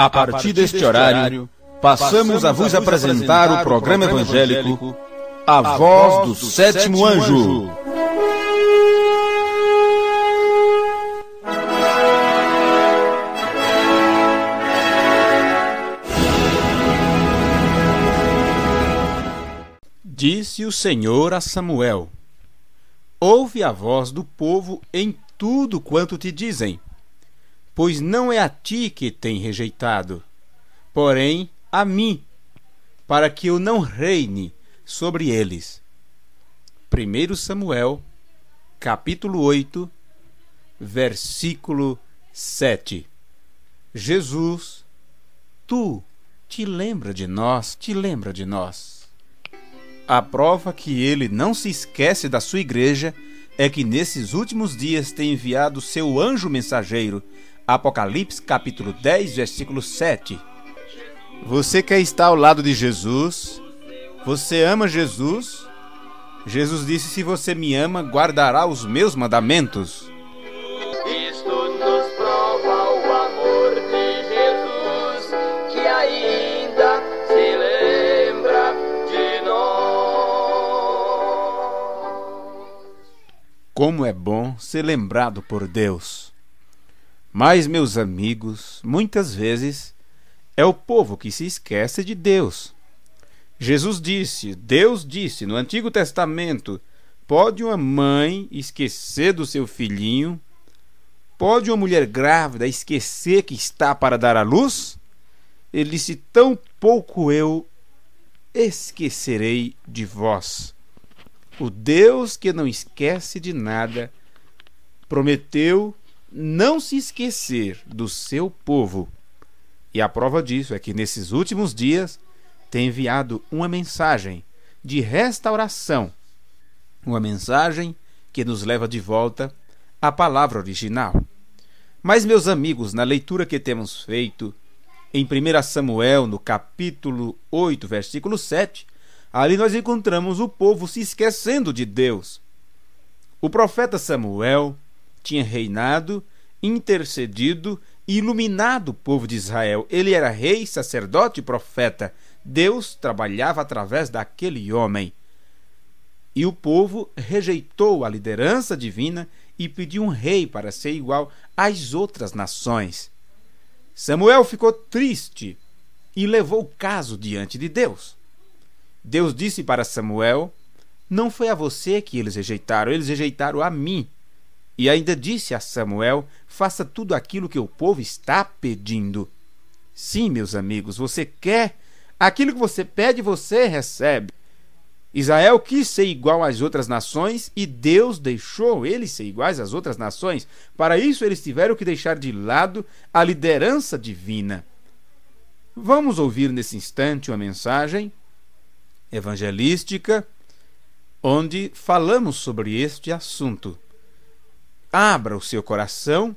A partir deste horário, passamos a vos apresentar o programa evangélico A Voz do Sétimo Anjo. Disse o Senhor a Samuel: ouve a voz do povo em tudo quanto te dizem, pois não é a ti que tem rejeitado, porém a mim, para que eu não reine sobre eles. 1 Samuel, capítulo 8, versículo 7. Jesus, tu te lembra de nós, A prova que ele não se esquece da sua igreja é que nesses últimos dias tem enviado seu anjo mensageiro. Apocalipse capítulo 10, versículo 7. Você quer estar ao lado de Jesus? Você ama Jesus? Jesus disse: se você me ama, guardará os meus mandamentos. Isto nos prova o amor de Jesus, que ainda se lembra de nós. Como é bom ser lembrado por Deus. Mas, meus amigos, muitas vezes é o povo que se esquece de Deus. Deus disse no Antigo Testamento: pode uma mãe esquecer do seu filhinho? Pode uma mulher grávida esquecer que está para dar à luz? Ele disse: tão pouco eu esquecerei de vós. O Deus que não esquece de nada prometeu não se esquecer do seu povo. E a prova disso é que nesses últimos dias tem enviado uma mensagem de restauração, uma mensagem que nos leva de volta à palavra original. Mas, meus amigos, na leitura que temos feito em 1 Samuel, no capítulo 8, versículo 7, ali nós encontramos o povo se esquecendo de Deus. O profeta Samuel tinha reinado, intercedido e iluminado o povo de Israel. Ele era rei, sacerdote e profeta. Deus trabalhava através daquele homem. E o povo rejeitou a liderança divina e pediu um rei para ser igual às outras nações. Samuel ficou triste e levou o caso diante de Deus. Deus disse para Samuel: não foi a você que eles rejeitaram a mim. E ainda disse a Samuel: faça tudo aquilo que o povo está pedindo. Sim, meus amigos, você quer aquilo que você pede, você recebe. Israel quis ser igual às outras nações e Deus deixou eles ser iguais às outras nações. Para isso, eles tiveram que deixar de lado a liderança divina. Vamos ouvir nesse instante uma mensagem evangelística onde falamos sobre este assunto. Abra o seu coração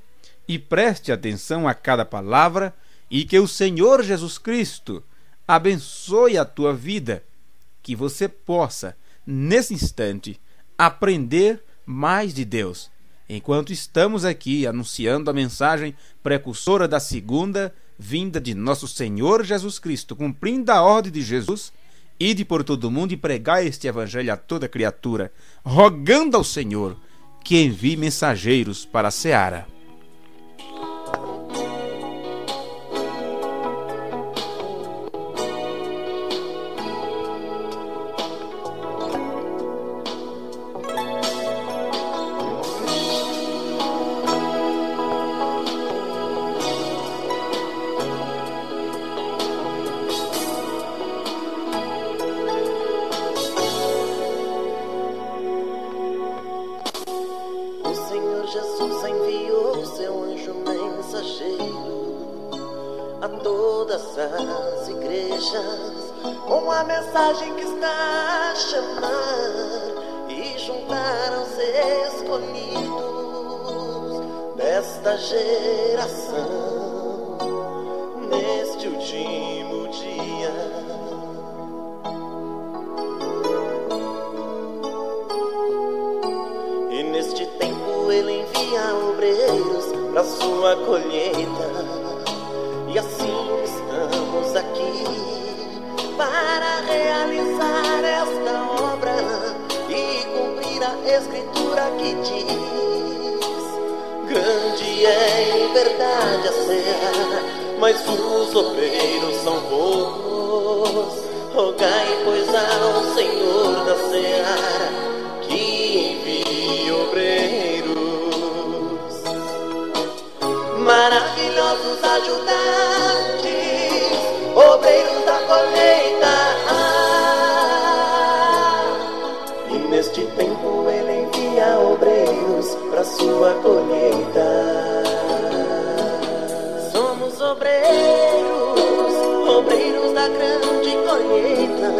e preste atenção a cada palavra, e que o Senhor Jesus Cristo abençoe a tua vida, que você possa, nesse instante, aprender mais de Deus, enquanto estamos aqui anunciando a mensagem precursora da segunda vinda de nosso Senhor Jesus Cristo, cumprindo a ordem de Jesus: ide por todo o mundo e pregai este evangelho a toda criatura, rogando ao Senhor que envie mensageiros para a seara. Jesus enviou seu anjo mensageiro a todas as igrejas com a mensagem que está a chamar e juntar aos escolhidos desta geração neste último dia. E neste tempo ele envia obreiros para sua colheita, e assim diz: grande é em verdade a seara, mas os obreiros são poucos. Rogai, pois, ao Senhor da seara que envie obreiros, maravilhosos ajudantes, obreiros da colheita. E neste tempo ele envia obreiros para sua colheita. Somos obreiros da grande colheita,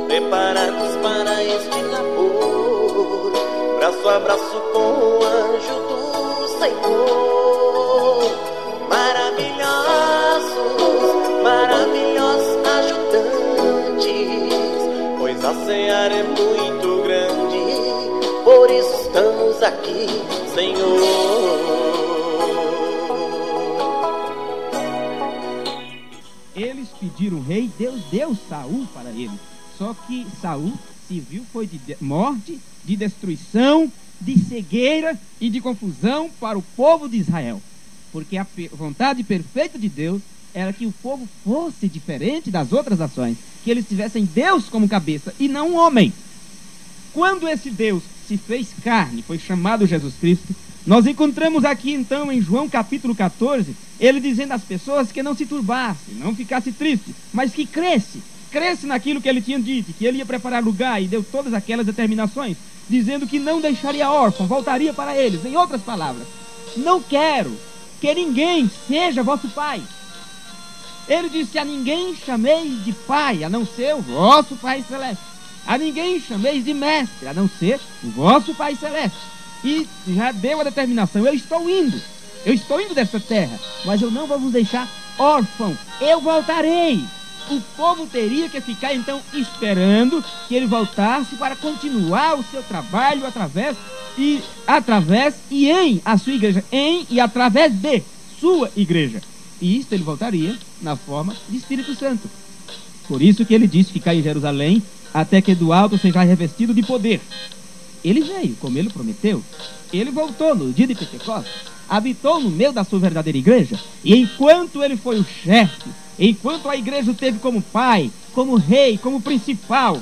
preparados para este labor, braço a braço com o anjo do Senhor. Maravilhosos ajudantes, pois a seara é muito grande, por isso estamos aqui, Senhor. Eles pediram o rei, Deus deu Saul para eles. Só que Saul se viu foi de morte, de destruição, de cegueira e de confusão para o povo de Israel. Porque a vontade perfeita de Deus era que o povo fosse diferente das outras nações, que eles tivessem Deus como cabeça e não um homem. Quando esse Deus se fez carne, foi chamado Jesus Cristo, nós encontramos aqui então em João capítulo 14, ele dizendo às pessoas que não se turbasse, não ficasse triste, mas que cresce naquilo que ele tinha dito, que ele ia preparar lugar, e deu todas aquelas determinações, dizendo que não deixaria órfão, voltaria para eles. Em outras palavras, não quero que ninguém seja vosso pai. Ele disse: a ninguém chameis de pai, a não ser o vosso Pai Celeste. A ninguém chameis de mestre, a não ser o vosso Pai Celeste. E já deu a determinação: eu estou indo desta terra, mas eu não vou vos deixar órfão, eu voltarei. O povo teria que ficar então esperando que ele voltasse para continuar o seu trabalho através e em a sua igreja, em e através de sua igreja. E isto ele voltaria na forma de Espírito Santo. Por isso que ele disse: ficar em Jerusalém até que do alto seja revestido de poder. Ele veio, como ele prometeu. Ele voltou no dia de Pentecostes, habitou no meio da sua verdadeira igreja. E enquanto ele foi o chefe, enquanto a igreja o teve como pai, como rei, como principal,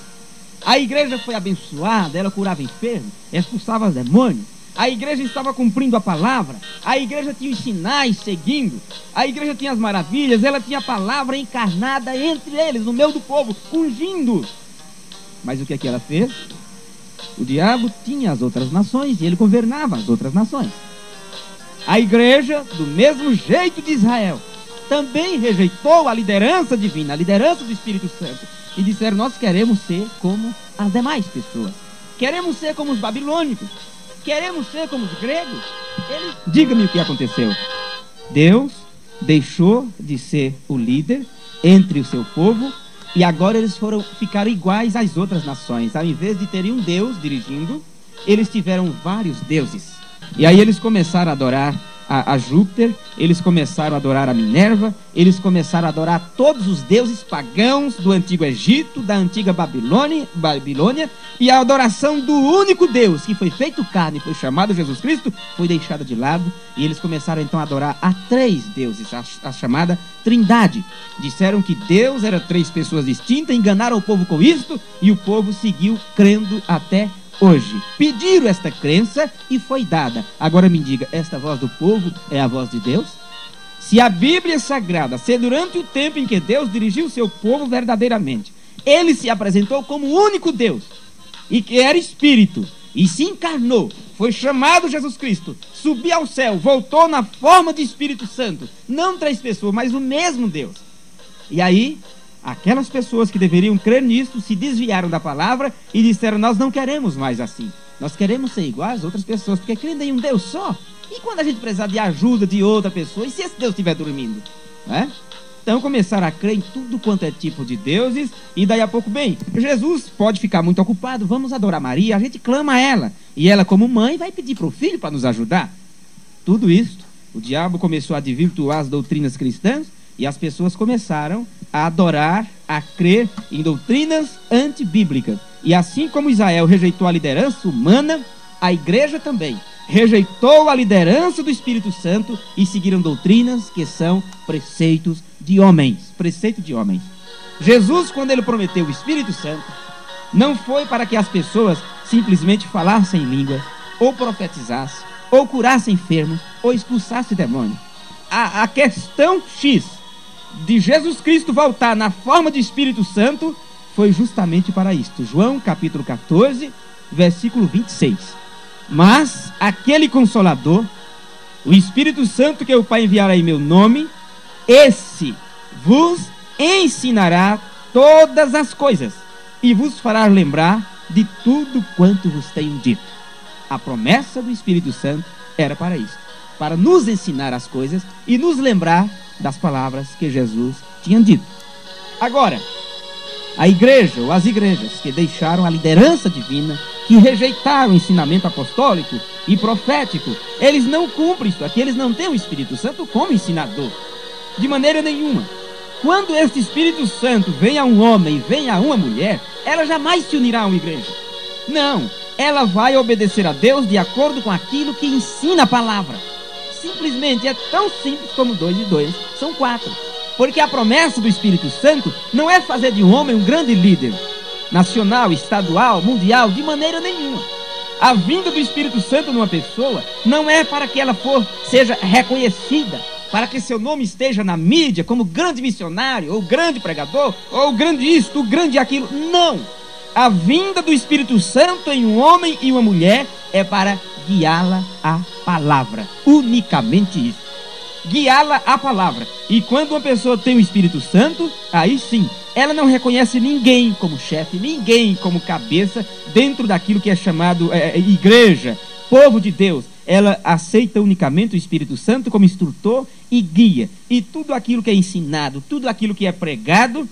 a igreja foi abençoada, ela curava enfermos, expulsava os demônios. A igreja estava cumprindo a palavra, a igreja tinha os sinais seguindo, a igreja tinha as maravilhas, ela tinha a palavra encarnada entre eles, no meio do povo, ungindo. Mas o que é que ela fez? O diabo tinha as outras nações e ele governava as outras nações. A igreja, do mesmo jeito de Israel, também rejeitou a liderança divina, a liderança do Espírito Santo, e disseram: nós queremos ser como as demais pessoas, queremos ser como os babilônicos, queremos ser como os gregos. Diga-me o que aconteceu. Deus deixou de ser o líder entre o seu povo, e agora eles ficaram iguais às outras nações. Ao invés de terem um Deus dirigindo, eles tiveram vários deuses. E aí eles começaram a adorar a Júpiter, eles começaram a adorar a Minerva, eles começaram a adorar todos os deuses pagãos do antigo Egito, da antiga Babilônia, e a adoração do único Deus que foi feito carne, foi chamado Jesus Cristo, foi deixada de lado. E eles começaram então a adorar a 3 deuses, a chamada Trindade. Disseram que Deus era 3 pessoas distintas, enganaram o povo com isto, e o povo seguiu crendo até hoje. Pediram esta crença e foi dada. Agora me diga, esta voz do povo é a voz de Deus? Se a Bíblia Sagrada, se durante o tempo em que Deus dirigiu o seu povo verdadeiramente, ele se apresentou como o único Deus, e que era Espírito, e se encarnou, foi chamado Jesus Cristo, subiu ao céu, voltou na forma de Espírito Santo, não 3 pessoas, mas o mesmo Deus. E aí, aquelas pessoas que deveriam crer nisso se desviaram da palavra e disseram: nós não queremos mais assim, nós queremos ser iguais às outras pessoas, porque crendo em um Deus só. E quando a gente precisar de ajuda de outra pessoa, e se esse Deus estiver dormindo? Então começaram a crer em tudo quanto é tipo de deuses. E daí a pouco, bem, Jesus pode ficar muito ocupado, vamos adorar Maria, a gente clama a ela, e ela como mãe vai pedir para o filho para nos ajudar. Tudo isso, o diabo começou a desvirtuar as doutrinas cristãs, e as pessoas começaram a adorar, a crer em doutrinas antibíblicas. E assim como Israel rejeitou a liderança humana, a igreja também rejeitou a liderança do Espírito Santo e seguiram doutrinas que são preceitos de homens. Preceito de homens. Jesus, quando ele prometeu o Espírito Santo, não foi para que as pessoas simplesmente falassem línguas, ou profetizassem, ou curassem enfermos, ou expulsassem demônios. A questão X de Jesus Cristo voltar na forma de Espírito Santo foi justamente para isto. João capítulo 14, versículo 26. Mas aquele Consolador, o Espírito Santo que o Pai enviará em meu nome, esse vos ensinará todas as coisas e vos fará lembrar de tudo quanto vos tenho dito. A promessa do Espírito Santo era para isso, para nos ensinar as coisas e nos lembrar das palavras que Jesus tinha dito. Agora, a igreja ou as igrejas que deixaram a liderança divina, que rejeitaram o ensinamento apostólico e profético, eles não cumprem isso aqui, eles não têm o Espírito Santo como ensinador, de maneira nenhuma. Quando este Espírito Santo vem a um homem e vem a uma mulher, ela jamais se unirá a uma igreja. Não, ela vai obedecer a Deus de acordo com aquilo que ensina a palavra. Simplesmente é tão simples como 2 e 2 são 4. Porque a promessa do Espírito Santo não é fazer de um homem um grande líder, nacional, estadual, mundial, de maneira nenhuma. A vinda do Espírito Santo numa pessoa não é para que ela seja reconhecida, para que seu nome esteja na mídia como grande missionário, ou grande pregador, ou grande isto, ou grande aquilo. Não! A vinda do Espírito Santo em um homem e uma mulher é para guiá-la à palavra. Unicamente isso. Guiá-la à palavra. E quando uma pessoa tem o Espírito Santo, aí sim, ela não reconhece ninguém como chefe, ninguém como cabeça dentro daquilo que é chamado igreja, povo de Deus. Ela aceita unicamente o Espírito Santo como instrutor e guia. E tudo aquilo que é ensinado, tudo aquilo que é pregado,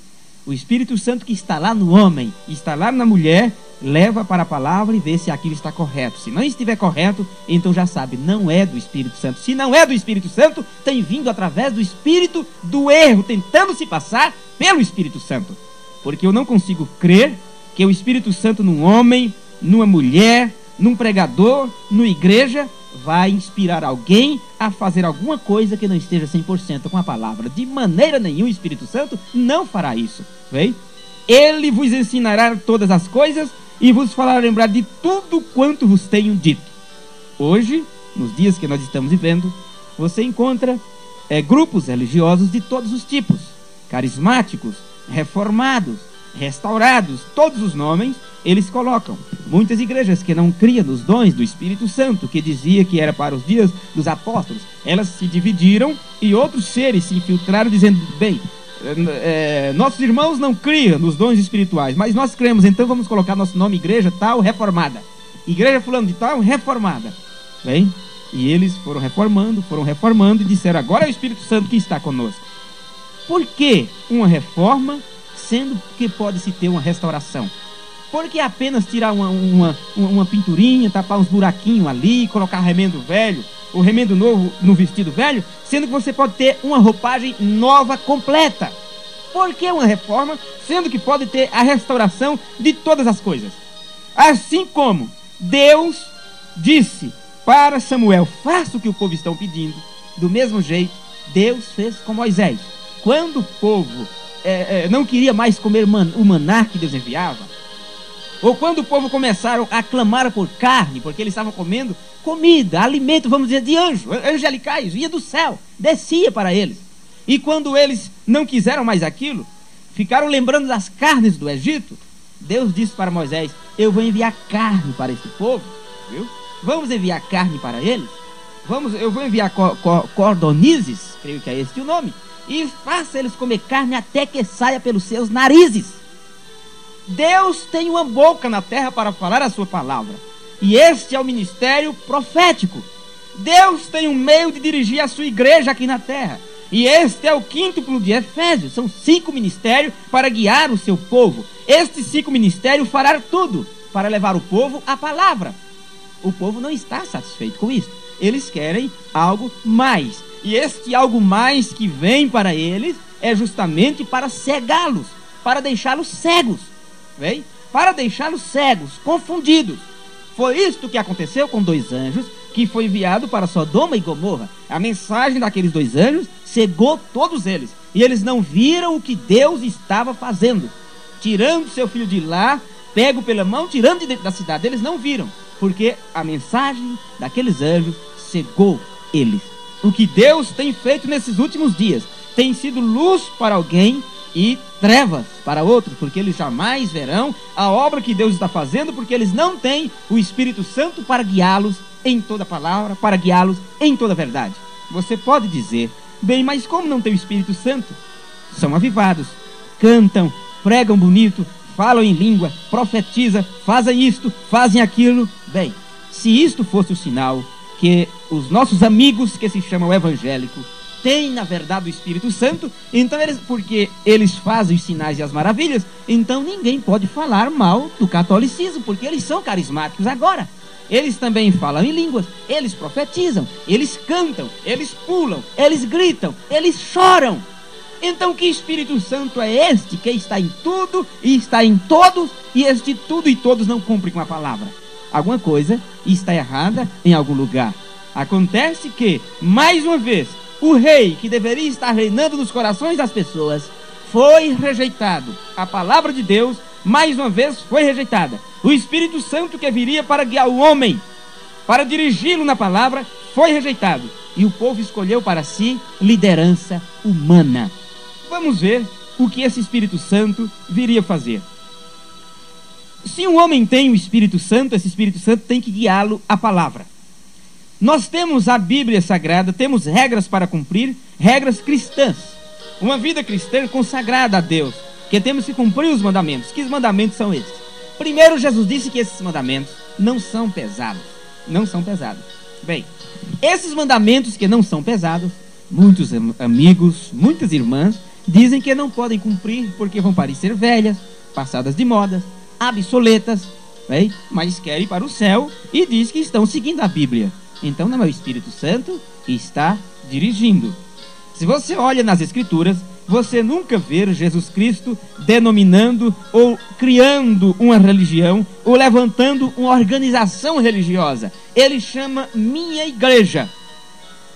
o Espírito Santo que está lá no homem, está lá na mulher, leva para a palavra e vê se aquilo está correto. Se não estiver correto, então já sabe, não é do Espírito Santo. Se não é do Espírito Santo, tem vindo através do espírito do erro, tentando se passar pelo Espírito Santo. Porque eu não consigo crer que o Espírito Santo num homem, numa mulher, num pregador, numa igreja, vai inspirar alguém a fazer alguma coisa que não esteja 100% com a palavra. De maneira nenhuma o Espírito Santo não fará isso. Vem? Ele vos ensinará todas as coisas e vos fará lembrar de tudo quanto vos tenho dito. Hoje, nos dias que nós estamos vivendo, você encontra grupos religiosos de todos os tipos, carismáticos, reformados, restaurados, todos os nomes eles colocam. Muitas igrejas que não criam nos dons do Espírito Santo, que dizia que era para os dias dos apóstolos, elas se dividiram e outros seres se infiltraram dizendo, bem, nossos irmãos não criam nos dons espirituais, mas nós cremos, então vamos colocar nosso nome igreja tal reformada, igreja fulano de tal reformada. Bem, e eles foram reformando e disseram, agora é o Espírito Santo que está conosco. Por que uma reforma, sendo que pode-se ter uma restauração? Por que apenas tirar uma pinturinha, tapar uns buraquinhos ali, colocar remendo velho, o remendo novo no vestido velho, sendo que você pode ter uma roupagem nova completa? Por que uma reforma, sendo que pode ter a restauração de todas as coisas? Assim como Deus disse para Samuel, faça o que o povo está pedindo, do mesmo jeito Deus fez com Moisés. Quando o povo não queria mais comer o maná que Deus enviava, ou quando o povo começaram a clamar por carne, porque eles estavam comendo comida, alimento, vamos dizer, de anjos, angelicais, vinha do céu, descia para eles. E quando eles não quiseram mais aquilo, ficaram lembrando das carnes do Egito, Deus disse para Moisés, eu vou enviar carne para esse povo, viu? Vamos enviar carne para eles? Eu vou enviar cordonizes, creio que é esse o nome, e faça eles comer carne até que saia pelos seus narizes. Deus tem uma boca na terra para falar a sua palavra. E este é o ministério profético. Deus tem um meio de dirigir a sua igreja aqui na terra. E este é o quíntuplo de Efésios. São 5 ministérios para guiar o seu povo. Estes 5 ministérios farão tudo para levar o povo à palavra. O povo não está satisfeito com isso. Eles querem algo mais. E este algo mais que vem para eles é justamente para cegá-los, para deixá-los cegos. Vem? Para deixá-los cegos, confundidos. Foi isto que aconteceu com 2 anjos que foi enviado para Sodoma e Gomorra. A mensagem daqueles 2 anjos cegou todos eles, e eles não viram o que Deus estava fazendo, tirando seu filho de lá, pego pela mão, tirando de dentro da cidade. Eles não viram, porque a mensagem daqueles anjos cegou eles. O que Deus tem feito nesses últimos dias tem sido luz para alguém e trevas para outros, porque eles jamais verão a obra que Deus está fazendo, porque eles não têm o Espírito Santo para guiá-los em toda palavra, para guiá-los em toda verdade. Você pode dizer: bem, mas como não tem o Espírito Santo? São avivados, cantam, pregam bonito, falam em língua, profetizam, fazem isto, fazem aquilo. Bem, se isto fosse o sinal que os nossos amigos que se chamam evangélicos têm na verdade o Espírito Santo, então porque eles fazem os sinais e as maravilhas, então ninguém pode falar mal do catolicismo, porque eles são carismáticos agora. Eles também falam em línguas, eles profetizam, eles cantam, eles pulam, eles gritam, eles choram. Então que Espírito Santo é este que está em tudo e está em todos, e este tudo e todos não cumpre com a palavra? Alguma coisa está errada em algum lugar. Acontece que, mais uma vez, o rei que deveria estar reinando nos corações das pessoas foi rejeitado. A palavra de Deus, mais uma vez, foi rejeitada. O Espírito Santo que viria para guiar o homem, para dirigi-lo na palavra, foi rejeitado. E o povo escolheu para si liderança humana. Vamos ver o que esse Espírito Santo viria fazer. Se um homem tem o Espírito Santo, esse Espírito Santo tem que guiá-lo à palavra. Nós temos a Bíblia Sagrada, temos regras para cumprir, regras cristãs. Uma vida cristã consagrada a Deus, que temos que cumprir os mandamentos. Que mandamentos são esses? Primeiro, Jesus disse que esses mandamentos não são pesados. Não são pesados. Bem, esses mandamentos que não são pesados, muitos amigos, muitas irmãs dizem que não podem cumprir porque vão parecer velhas, passadas de moda, obsoletas, bem, mas querem ir para o céu e diz que estão seguindo a Bíblia. Então não é o Espírito Santo que está dirigindo. Se você olha nas Escrituras, você nunca vê Jesus Cristo denominando ou criando uma religião ou levantando uma organização religiosa. Ele chama minha igreja.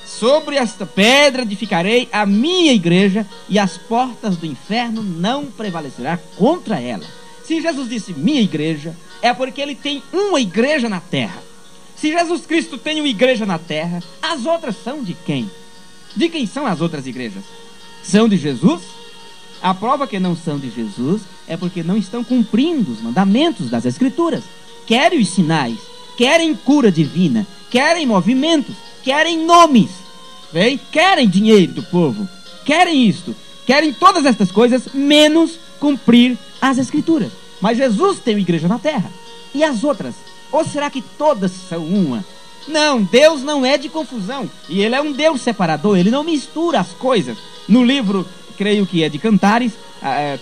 Sobre esta pedra edificarei a minha igreja, e as portas do inferno não prevalecerão contra ela. Se Jesus disse minha igreja, é porque ele tem uma igreja na terra. Se Jesus Cristo tem uma igreja na terra, as outras são de quem? De quem são as outras igrejas? São de Jesus? A prova que não são de Jesus é porque não estão cumprindo os mandamentos das Escrituras. Querem os sinais, querem cura divina, querem movimentos, querem nomes, bem? Querem dinheiro do povo, querem isto, querem todas estas coisas, menos cumprir as Escrituras. Mas Jesus tem uma igreja na terra. E as outras? Ou será que todas são uma? Não, Deus não é de confusão. E Ele é um Deus separador, Ele não mistura as coisas. No livro, creio que é de Cantares,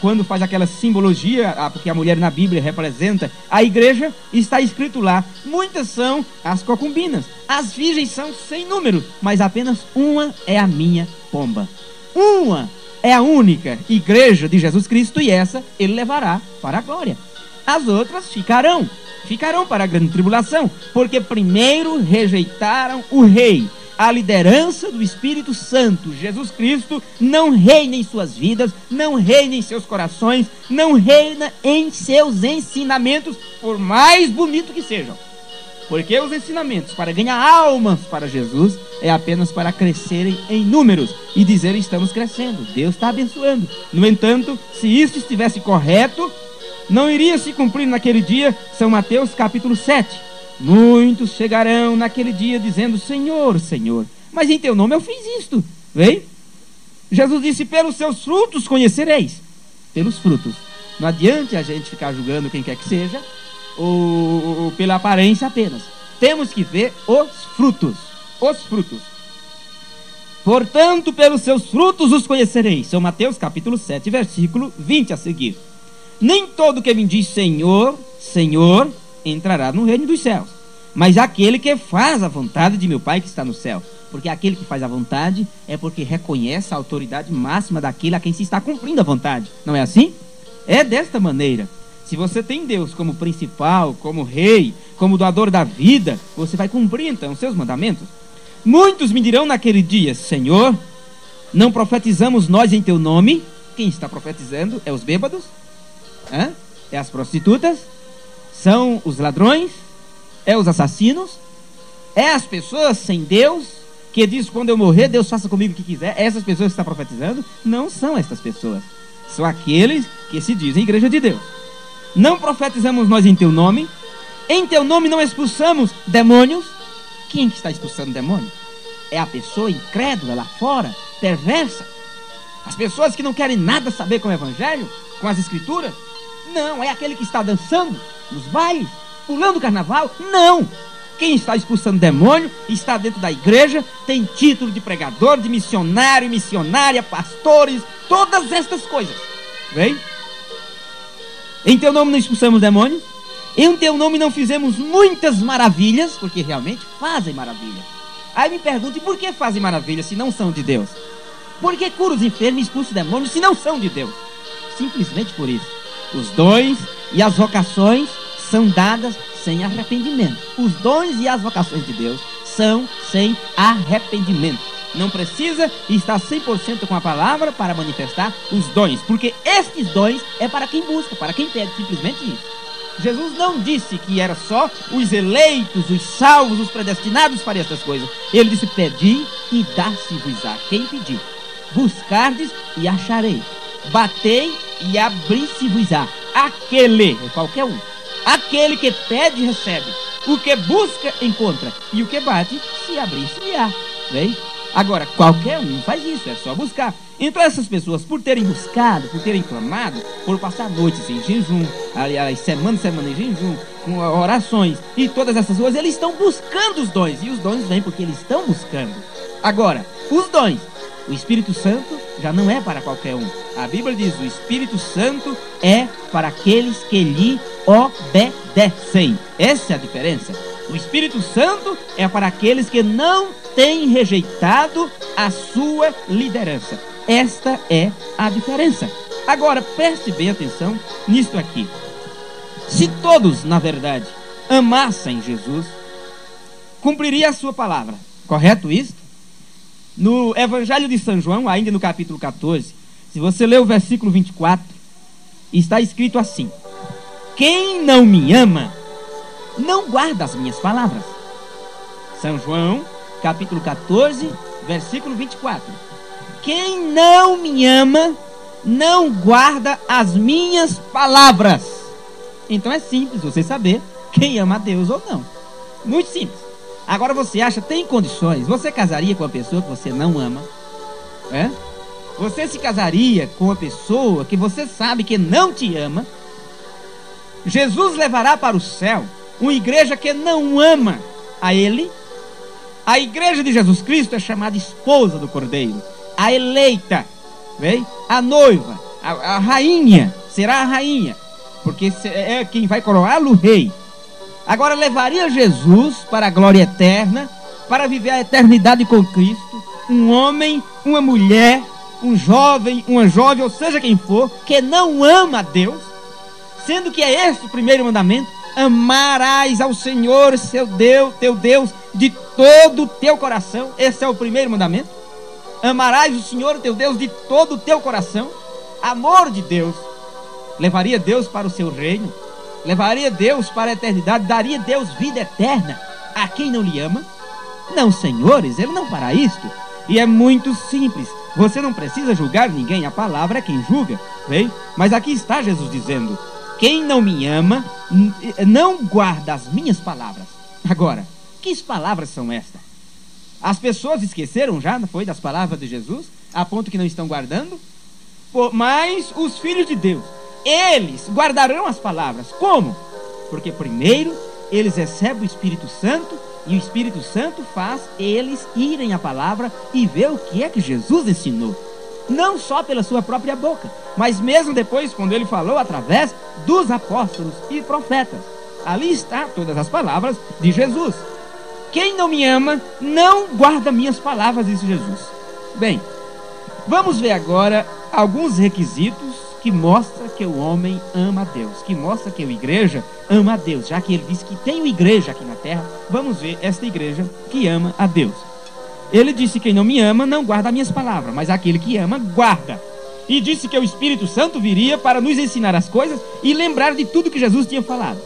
quando faz aquela simbologia, porque a mulher na Bíblia representa a igreja, está escrito lá: muitas são as concubinas, as virgens são sem número, mas apenas uma é a minha pomba. Uma é a única igreja de Jesus Cristo, e essa Ele levará para a glória. As outras ficarão para a grande tribulação, porque primeiro rejeitaram o rei. A liderança do Espírito Santo, Jesus Cristo, não reina em suas vidas, não reina em seus corações, não reina em seus ensinamentos, por mais bonito que sejam. Porque os ensinamentos para ganhar almas para Jesus é apenas para crescerem em números e dizerem: estamos crescendo, Deus está abençoando. No entanto, se isso estivesse correto, não iria se cumprir naquele dia. São Mateus capítulo 7. Muitos chegarão naquele dia dizendo: Senhor, Senhor, mas em teu nome eu fiz isto. Vem? Jesus disse: pelos seus frutos conhecereis. Pelos frutos. Não adianta a gente ficar julgando quem quer que seja, ou pela aparência apenas. Temos que ver os frutos. Os frutos. Portanto, pelos seus frutos os conhecereis. São Mateus capítulo 7, versículo 20 a seguir. Nem todo que me diz Senhor, Senhor, entrará no reino dos céus, mas aquele que faz a vontade de meu Pai que está no céu. Porque aquele que faz a vontade é porque reconhece a autoridade máxima daquele a quem se está cumprindo a vontade. Não é assim? É desta maneira. Se você tem Deus como principal, como rei, como doador da vida, você vai cumprir então os seus mandamentos. Muitos me dirão naquele dia: Senhor, não profetizamos nós em teu nome? Quem está profetizando? É os bêbados? É as prostitutas? São os ladrões? É os assassinos? É as pessoas sem Deus, que diz: quando eu morrer, Deus faça comigo o que quiser? É essas pessoas que está profetizando? Não são estas pessoas. São aqueles que se dizem igreja de Deus. Não profetizamos nós em teu nome? Em teu nome não expulsamos demônios? Quem que está expulsando demônio? É a pessoa incrédula lá fora, perversa. As pessoas que não querem nada saber com o evangelho, com as escrituras. Não, é aquele que está dançando nos bailes, pulando carnaval. Não! Quem está expulsando demônio está dentro da igreja, tem título de pregador, de missionário, missionária, pastores, todas estas coisas. Vem? Em teu nome não expulsamos demônios? Em teu nome não fizemos muitas maravilhas? Porque realmente fazem maravilha. Aí me pergunte, por que fazem maravilhas se não são de Deus? Por que curam os enfermos e expulsam demônios se não são de Deus? Simplesmente por isso. Os dons e as vocações são dadas sem arrependimento. Os dons e as vocações de Deus são sem arrependimento. Não precisa estar 100% com a palavra para manifestar os dons, porque estes dons é para quem busca, para quem pede, simplesmente isso. Jesus não disse que era só os eleitos, os salvos, os predestinados para estas coisas. Ele disse: pedi e dá-se-vos-á. Quem pedir? Buscardes e achareis. Batei e abri-se-vos-á. Aquele, ou qualquer um, aquele que pede, recebe. O que busca, encontra. E o que bate, se abrir-se-lhe-á. Vem? Agora, qualquer um faz isso, é só buscar. Então essas pessoas, por terem buscado, por terem clamado, por passar noites em jejum, aliás, semana em jejum, com orações e todas essas coisas, eles estão buscando os dons. E os dons vêm porque eles estão buscando. Agora, os dons, o Espírito Santo já não é para qualquer um. A Bíblia diz: o Espírito Santo é para aqueles que lhe obedecem. Essa é a diferença. O Espírito Santo é para aqueles que não têm rejeitado a sua liderança. Esta é a diferença. Agora, preste bem atenção nisto aqui. Se todos, na verdade, amassem Jesus, cumpriria a sua palavra. Correto isso? No Evangelho de São João, ainda no capítulo 14, se você ler o versículo 24, está escrito assim: quem não me ama, não guarda as minhas palavras. São João, capítulo 14, versículo 24. Quem não me ama, não guarda as minhas palavras. Então é simples você saber quem ama a Deus ou não. Muito simples. Agora você acha, tem condições? Você casaria com uma pessoa que você não ama? É? Você se casaria com uma pessoa que você sabe que não te ama? Jesus levará para o céu uma igreja que não ama a Ele? A igreja de Jesus Cristo é chamada esposa do Cordeiro, a eleita, vem? A noiva, a rainha, será a rainha, porque é quem vai coroá-lo rei. Agora, levaria Jesus para a glória eterna, para viver a eternidade com Cristo, um homem, uma mulher, um jovem, uma jovem, ou seja quem for, que não ama a Deus, sendo que é esse o primeiro mandamento: amarás ao Senhor, seu Deus, teu Deus, de todo o teu coração. Esse é o primeiro mandamento. Amarás o Senhor, teu Deus, de todo o teu coração. Amor de Deus levaria Deus para o seu reino, levaria Deus para a eternidade, daria Deus vida eterna a quem não lhe ama? Não, senhores, Ele não fará isto. E é muito simples. Você não precisa julgar ninguém, a palavra é quem julga, vem? Mas aqui está Jesus dizendo: quem não me ama, não guarda as minhas palavras. Agora, que palavras são estas? As pessoas esqueceram já, não foi, das palavras de Jesus, a ponto que não estão guardando? Mas os filhos de Deus, eles guardarão as palavras. Como? Porque primeiro eles recebem o Espírito Santo, e o Espírito Santo faz eles irem à palavra e ver o que é que Jesus ensinou. Não só pela sua própria boca, mas mesmo depois, quando ele falou através dos apóstolos e profetas. Ali está todas as palavras de Jesus. Quem não me ama, não guarda minhas palavras, disse Jesus. Bem, vamos ver agora alguns requisitos que mostram que o homem ama a Deus, que mostra que a igreja ama a Deus, já que ele diz que tem uma igreja aqui na terra. Vamos ver esta igreja que ama a Deus. Ele disse: quem não me ama não guarda as minhas palavras, mas aquele que ama guarda. E disse que o Espírito Santo viria para nos ensinar as coisas e lembrar de tudo que Jesus tinha falado.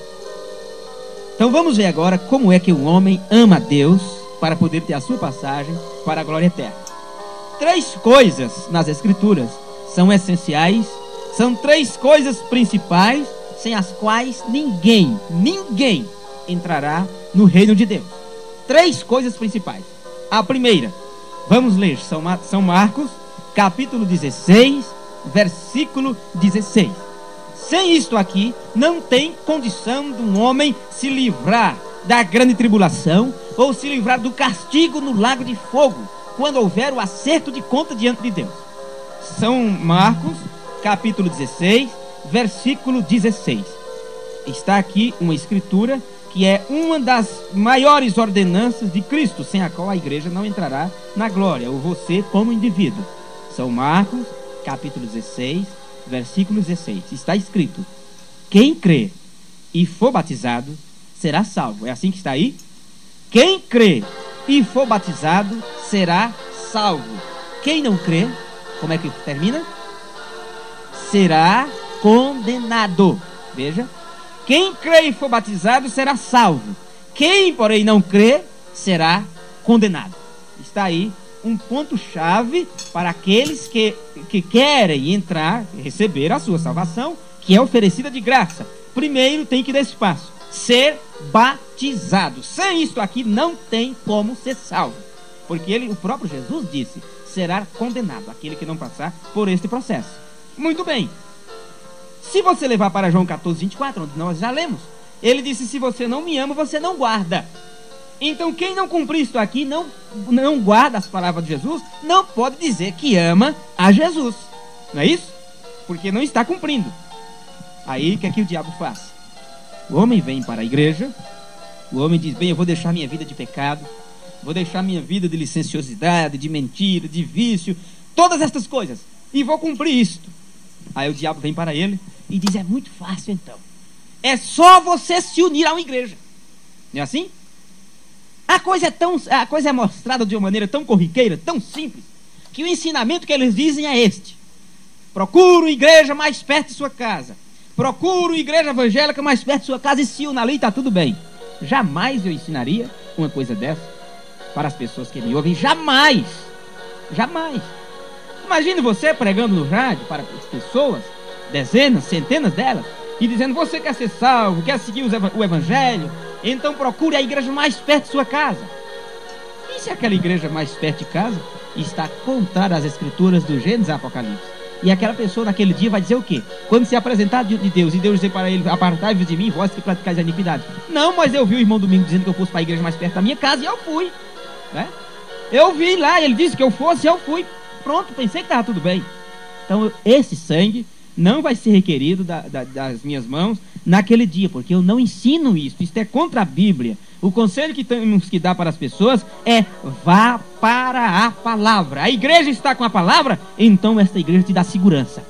Então vamos ver agora como é que o homem ama a Deus para poder ter a sua passagem para a glória eterna. 3 coisas nas Escrituras são essenciais, são 3 coisas principais, sem as quais ninguém entrará no reino de Deus. 3 coisas principais. A primeira, vamos ler São Marcos, capítulo 16, versículo 16. Sem isto aqui, não tem condição de um homem se livrar da grande tribulação ou se livrar do castigo no lago de fogo, quando houver o acerto de conta diante de Deus. São Marcos, capítulo 16, versículo 16. Está aqui uma escritura que é uma das maiores ordenanças de Cristo, sem a qual a igreja não entrará na glória, ou você como indivíduo. São Marcos, capítulo 16, versículo 16. Está escrito: quem crê e for batizado será salvo. É assim que está aí? Quem crê e for batizado será salvo. Quem não crê, como é que termina? Será condenado. Veja, quem crê e for batizado será salvo. Quem, porém, não crê será condenado. Está aí um ponto-chave para aqueles que querem entrar, receber a sua salvação, que é oferecida de graça. Primeiro tem que dar espaço, ser batizado. Sem isso aqui não tem como ser salvo, porque o próprio Jesus disse: será condenado aquele que não passar por este processo. Muito bem. Se você levar para João 14, 24, onde nós já lemos, ele disse: se você não me ama, você não guarda. Então quem não cumprir isto aqui, não guarda as palavras de Jesus, não pode dizer que ama a Jesus. Não é isso? Porque não está cumprindo. Aí o que é que o diabo faz? O homem vem para a igreja, o homem diz: bem, eu vou deixar minha vida de pecado, vou deixar minha vida de licenciosidade, de mentira, de vício, todas estas coisas, e vou cumprir isto. Aí o diabo vem para ele e diz: é muito fácil então, é só você se unir a uma igreja. Não é assim? A coisa é mostrada de uma maneira tão corriqueira, tão simples, que o ensinamento que eles dizem é este: procure igreja mais perto de sua casa, procure igreja evangélica mais perto de sua casa e se una ali, está tudo bem. Jamais eu ensinaria uma coisa dessa para as pessoas que me ouvem. Jamais. Jamais. Imagine você pregando no rádio para as pessoas, dezenas, centenas delas, e dizendo: você quer ser salvo, quer seguir o evangelho, então procure a igreja mais perto de sua casa. E se aquela igreja mais perto de casa está contrária às escrituras do Gênesis e Apocalipse? E aquela pessoa naquele dia vai dizer o quê? Quando se apresentar diante de Deus e Deus dizer para ele: apartai-vos de mim, vós que praticais a iniquidade. Não, mas eu vi o irmão Domingo dizendo que eu fosse para a igreja mais perto da minha casa e eu fui, né? Eu vi lá, ele disse que eu fosse e eu fui. Pronto, pensei que estava tudo bem. Então esse sangue não vai ser requerido das minhas mãos naquele dia, porque eu não ensino isso. Isto é contra a Bíblia. O conselho que temos que dar para as pessoas é: vá para a palavra. A igreja está com a palavra, então esta igreja te dá segurança.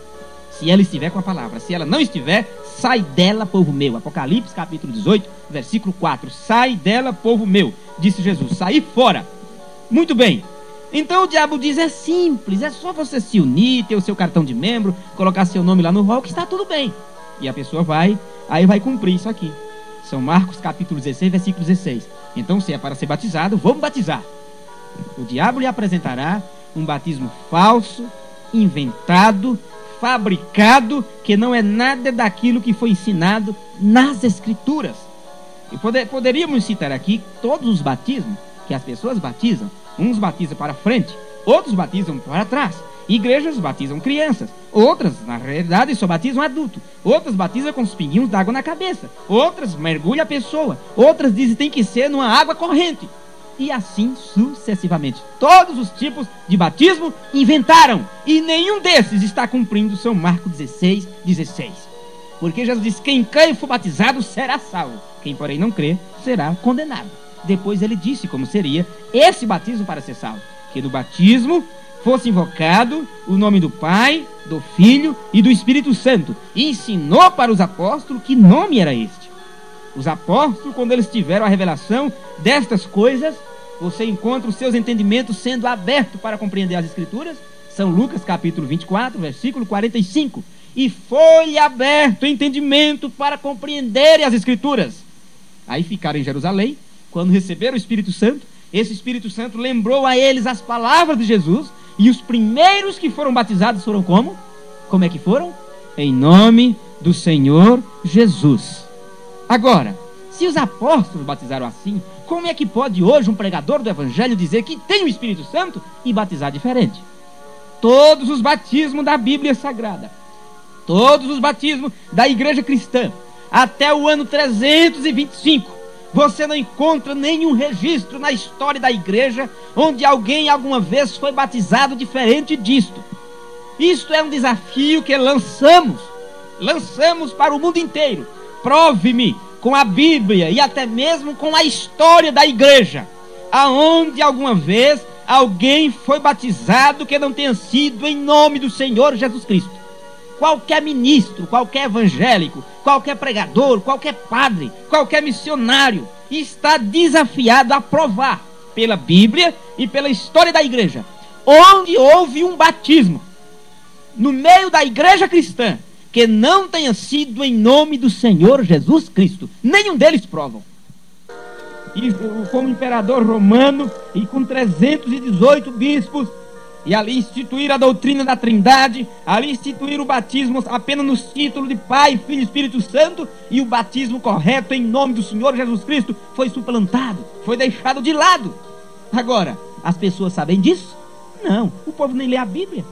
Se ela estiver com a palavra. Se ela não estiver, sai dela, povo meu. Apocalipse capítulo 18, versículo 4. Sai dela, povo meu, disse Jesus. Sair fora. Muito bem. Então o diabo diz: é simples, é só você se unir, ter o seu cartão de membro, colocar seu nome lá no rol, que está tudo bem. E a pessoa vai cumprir isso aqui. São Marcos capítulo 16, versículo 16. Então, se é para ser batizado, vamos batizar. O diabo lhe apresentará um batismo falso, inventado, fabricado, que não é nada daquilo que foi ensinado nas Escrituras. E poderíamos citar aqui todos os batismos que as pessoas batizam. Uns batizam para frente, outros batizam para trás. Igrejas batizam crianças, outras, na realidade, só batizam adulto. Outras batizam com os pinguinhos d'água na cabeça. Outras mergulham a pessoa. Outras dizem que tem que ser numa água corrente. E assim sucessivamente. Todos os tipos de batismo inventaram. E nenhum desses está cumprindo São Marcos 16, 16. Porque Jesus disse: quem crê e for batizado será salvo. Quem, porém, não crê será condenado. Depois ele disse como seria esse batismo para ser salvo: que no batismo fosse invocado o nome do Pai, do Filho e do Espírito Santo, e ensinou para os apóstolos que nome era este. Os apóstolos, quando eles tiveram a revelação destas coisas, você encontra os seus entendimentos sendo abertos para compreender as Escrituras. São Lucas capítulo 24, versículo 45. E foi aberto o entendimento para compreenderem as Escrituras. Aí ficaram em Jerusalém, quando receberam o Espírito Santo. Esse Espírito Santo lembrou a eles as palavras de Jesus. E os primeiros que foram batizados foram como? Como é que foram? Em nome do Senhor Jesus. Agora, se os apóstolos batizaram assim, como é que pode hoje um pregador do Evangelho dizer que tem o Espírito Santo e batizar diferente? Todos os batismos da Bíblia Sagrada, todos os batismos da igreja cristã, até o ano 325, você não encontra nenhum registro na história da igreja onde alguém alguma vez foi batizado diferente disto. Isto é um desafio que lançamos para o mundo inteiro. Prove-me com a Bíblia e até mesmo com a história da igreja aonde alguma vez alguém foi batizado que não tenha sido em nome do Senhor Jesus Cristo. Qualquer ministro, qualquer evangélico, qualquer pregador, qualquer padre, qualquer missionário está desafiado a provar pela Bíblia e pela história da igreja onde houve um batismo no meio da igreja cristã que não tenha sido em nome do Senhor Jesus Cristo. Nenhum deles provam. E como imperador romano e com 318 bispos, e ali instituir a doutrina da Trindade, ali instituir o batismo apenas nos títulos de Pai, Filho e Espírito Santo, e o batismo correto em nome do Senhor Jesus Cristo foi suplantado, foi deixado de lado. Agora, as pessoas sabem disso? Não, o povo nem lê a Bíblia.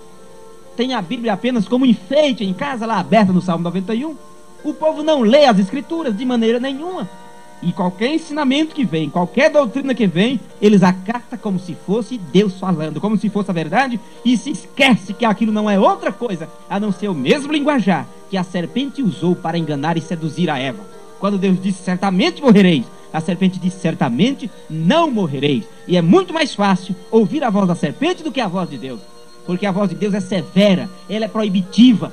Tem a Bíblia apenas como enfeite em casa, lá aberta no Salmo 91. O povo não lê as Escrituras de maneira nenhuma. E qualquer ensinamento que vem, qualquer doutrina que vem, eles acatam como se fosse Deus falando, como se fosse a verdade, e se esquece que aquilo não é outra coisa a não ser o mesmo linguajar que a serpente usou para enganar e seduzir a Eva. Quando Deus disse certamente morrereis, a serpente disse certamente não morrereis. E é muito mais fácil ouvir a voz da serpente do que a voz de Deus, porque a voz de Deus é severa, ela é proibitiva,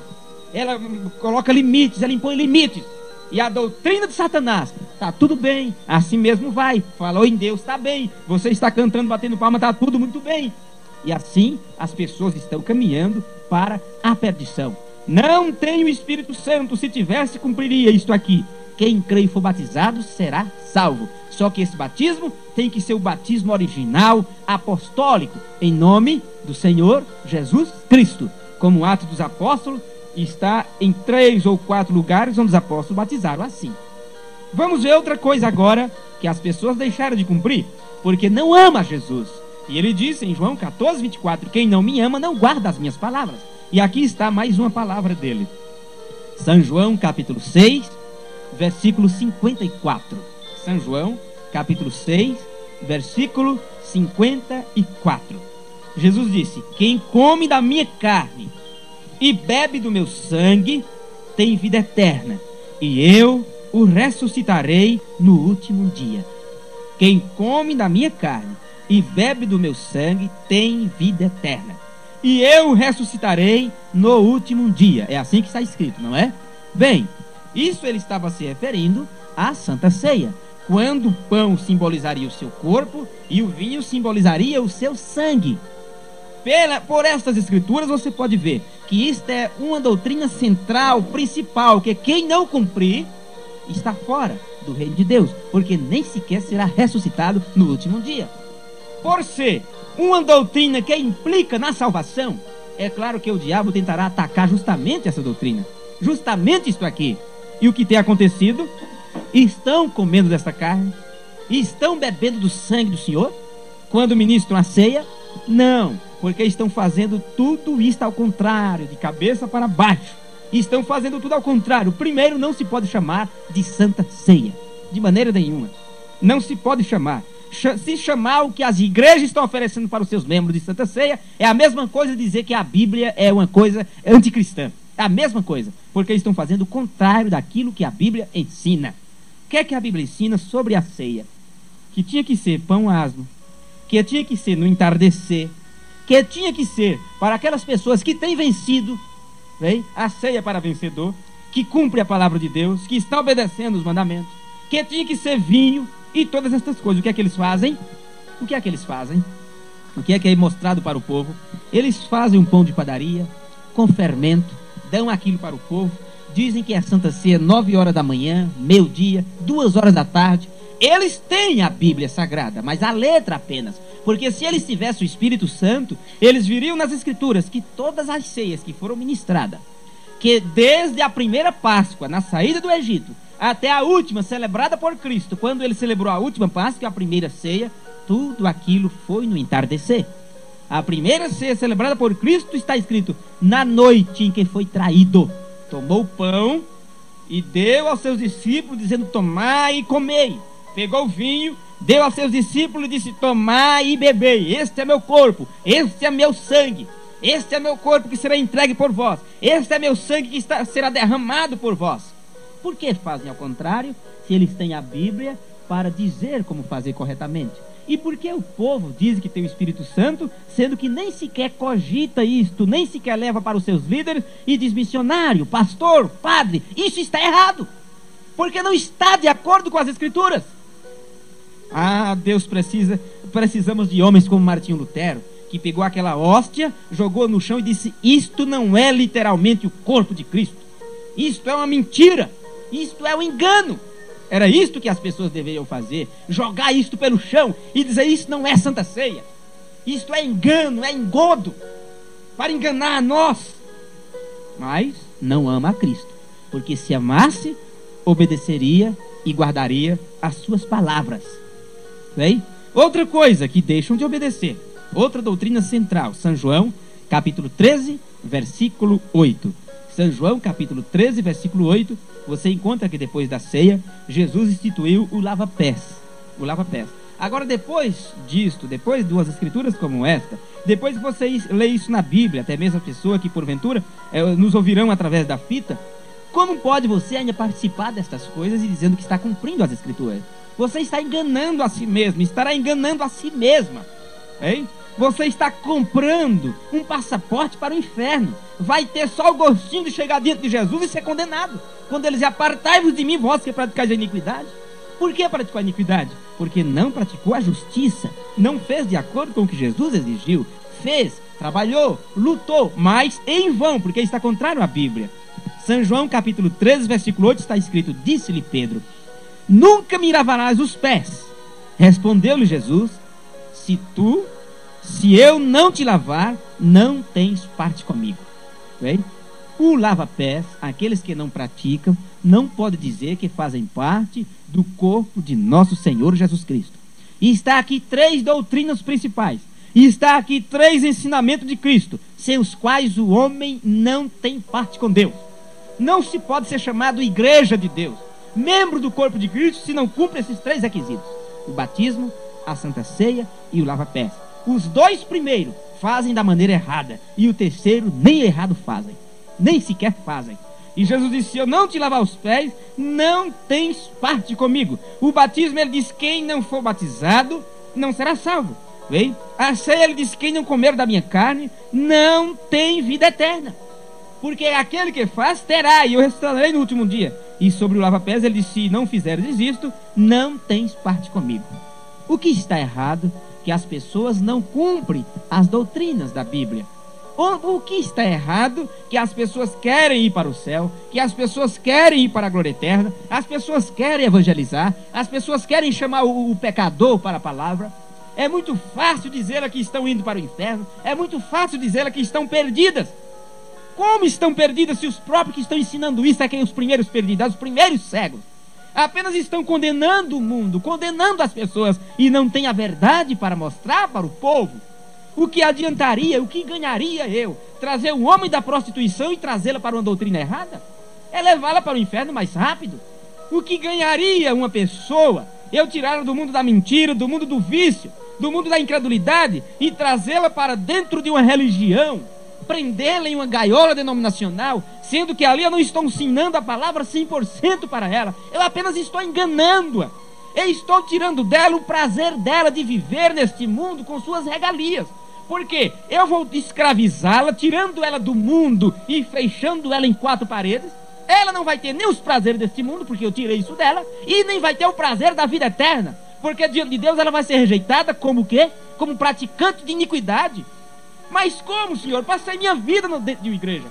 ela coloca limites, ela impõe limites. E a doutrina de Satanás, tá tudo bem, assim mesmo vai, falou em Deus, tá bem, você está cantando, batendo palma, tá tudo muito bem. E assim as pessoas estão caminhando para a perdição. Não tem o Espírito Santo, se tivesse cumpriria isto aqui: quem crê e for batizado será salvo. Só que esse batismo tem que ser o batismo original, apostólico, em nome do Senhor Jesus Cristo, como o Atos dos Apóstolos está em 3 ou 4 lugares onde os apóstolos batizaram assim. Vamos ver outra coisa agora que as pessoas deixaram de cumprir porque não ama Jesus. E ele disse em João 14, 24: quem não me ama não guarda as minhas palavras. E aqui está mais uma palavra dele. São João capítulo 6, versículo 54. São João capítulo 6, versículo 54. Jesus disse: quem come da minha carne e bebe do meu sangue tem vida eterna, e eu o ressuscitarei no último dia. Quem come da minha carne e bebe do meu sangue tem vida eterna, e eu o ressuscitarei no último dia. É assim que está escrito, não é? Bem, isso ele estava se referindo à Santa Ceia, quando o pão simbolizaria o seu corpo e o vinho simbolizaria o seu sangue. Por estas escrituras você pode ver que isto é uma doutrina central, principal, que quem não cumprir está fora do reino de Deus, porque nem sequer será ressuscitado no último dia. Por ser uma doutrina que implica na salvação, é claro que o diabo tentará atacar justamente essa doutrina, justamente isto aqui. E o que tem acontecido? Estão comendo desta carne, estão bebendo do sangue do Senhor quando ministram a ceia? Não, porque estão fazendo tudo isto ao contrário, de cabeça para baixo. Estão fazendo tudo ao contrário. Primeiro, não se pode chamar de Santa Ceia, de maneira nenhuma. Não se pode chamar. Se chamar o que as igrejas estão oferecendo para os seus membros de Santa Ceia, é a mesma coisa dizer que a Bíblia é uma coisa anticristã. É a mesma coisa, porque eles estão fazendo o contrário daquilo que a Bíblia ensina. O que é que a Bíblia ensina sobre a ceia? Que tinha que ser pão asmo, que tinha que ser no entardecer, que tinha que ser para aquelas pessoas que têm vencido, bem, a ceia para vencedor, que cumpre a palavra de Deus, que está obedecendo os mandamentos, que tinha que ser vinho e todas estas coisas. O que é que eles fazem? O que é que eles fazem? O que é mostrado para o povo? Eles fazem um pão de padaria com fermento, dão aquilo para o povo, dizem que é a Santa Ceia 9 horas da manhã, meio-dia, 2 horas da tarde. Eles têm a Bíblia Sagrada, mas a letra apenas. Porque se eles tivessem o Espírito Santo, eles viriam nas Escrituras que todas as ceias que foram ministradas, que desde a primeira Páscoa, na saída do Egito, até a última, celebrada por Cristo, quando ele celebrou a última Páscoa, a primeira ceia, tudo aquilo foi no entardecer. A primeira ceia celebrada por Cristo está escrito: na noite em que foi traído, tomou o pão e deu aos seus discípulos, dizendo: tomai e comei. Pegou o vinho, deu aos seus discípulos e disse: tomai e bebei, este é meu corpo, este é meu sangue, este é meu corpo que será entregue por vós, este é meu sangue que será derramado por vós. Por que fazem ao contrário, se eles têm a Bíblia para dizer como fazer corretamente? E por que o povo diz que tem o Espírito Santo, sendo que nem sequer cogita isto, nem sequer leva para os seus líderes e diz: missionário, pastor, padre, isso está errado, porque não está de acordo com as Escrituras? Ah, Deus precisamos de homens como Martinho Lutero, que pegou aquela hóstia, jogou no chão e disse: isto não é literalmente o corpo de Cristo, isto é uma mentira, isto é um engano. Era isto que as pessoas deveriam fazer: jogar isto pelo chão e dizer: isso não é Santa Ceia, isto é engano, é engodo, para enganar a nós. Mas não ama a Cristo, porque se amasse, obedeceria e guardaria as suas palavras. Bem? Outra coisa que deixam de obedecer, outra doutrina central, São João, capítulo 13, versículo 8. São João, capítulo 13, versículo 8, você encontra que depois da ceia, Jesus instituiu o lava-pés. O lava-pés. Agora, depois disto, depois de duas escrituras como esta, depois que você lê isso na Bíblia, até mesmo a pessoa que porventura nos ouvirão através da fita, como pode você ainda participar destas coisas e dizendo que está cumprindo as escrituras? Você está enganando a si mesmo, estará enganando a si mesma, hein? Você está comprando um passaporte para o inferno. Vai ter só o gostinho de chegar diante de Jesus e ser condenado, quando ele diz: apartai-vos de mim, vós que praticais a iniquidade. Por que praticou a iniquidade? Porque não praticou a justiça, não fez de acordo com o que Jesus exigiu. Fez, trabalhou, lutou, mas em vão, porque está contrário à Bíblia. São João capítulo 13, versículo 8 está escrito: disse-lhe Pedro: nunca me lavarás os pés. Respondeu-lhe Jesus: se eu não te lavar, não tens parte comigo. Bem? O lava-pés, aqueles que não praticam, não pode dizer que fazem parte do corpo de nosso Senhor Jesus Cristo. E está aqui 3 doutrinas principais. E está aqui 3 ensinamentos de Cristo, sem os quais o homem não tem parte com Deus. Não se pode ser chamado igreja de Deus, membro do corpo de Cristo, se não cumpre esses 3 requisitos: o batismo, a Santa Ceia e o lava-pés. Os 2 primeiros fazem da maneira errada, e o terceiro nem errado fazem, nem sequer fazem. E Jesus disse: se eu não te lavar os pés, não tens parte comigo. O batismo, ele diz: quem não for batizado não será salvo. Bem? A ceia, ele diz: quem não comer da minha carne não tem vida eterna, porque aquele que faz terá, e eu restaurarei no último dia. E sobre o lava-pés, ele diz: se não fizeres isto, não tens parte comigo. O que está errado? Que as pessoas não cumprem as doutrinas da Bíblia. O que está errado? Que as pessoas querem ir para o céu, que as pessoas querem ir para a glória eterna, as pessoas querem evangelizar, as pessoas querem chamar o pecador para a palavra. É muito fácil dizer que estão indo para o inferno, é muito fácil dizer que estão perdidas. Como estão perdidas se os próprios que estão ensinando isso é quem os primeiros perdidos, os primeiros cegos? Apenas estão condenando o mundo, condenando as pessoas, e não têm a verdade para mostrar para o povo. O que adiantaria, o que ganharia eu trazer o homem da prostituição e trazê-la para uma doutrina errada? É levá-la para o inferno mais rápido. O que ganharia uma pessoa eu tirá-la do mundo da mentira, do mundo do vício, do mundo da incredulidade e trazê-la para dentro de uma religião, prendê-la em uma gaiola denominacional, sendo que ali eu não estou ensinando a palavra 100% para ela, eu apenas estou enganando-a. Eu estou tirando dela o prazer dela de viver neste mundo com suas regalias, Porque eu vou escravizá-la, tirando ela do mundo e fechando ela em 4 paredes. Ela não vai ter nem os prazeres deste mundo, porque eu tirei isso dela, e nem vai ter o prazer da vida eterna, porque diante de Deus ela vai ser rejeitada como o quê? Como praticante de iniquidade. Mas como, Senhor? Passei minha vida dentro de uma igreja.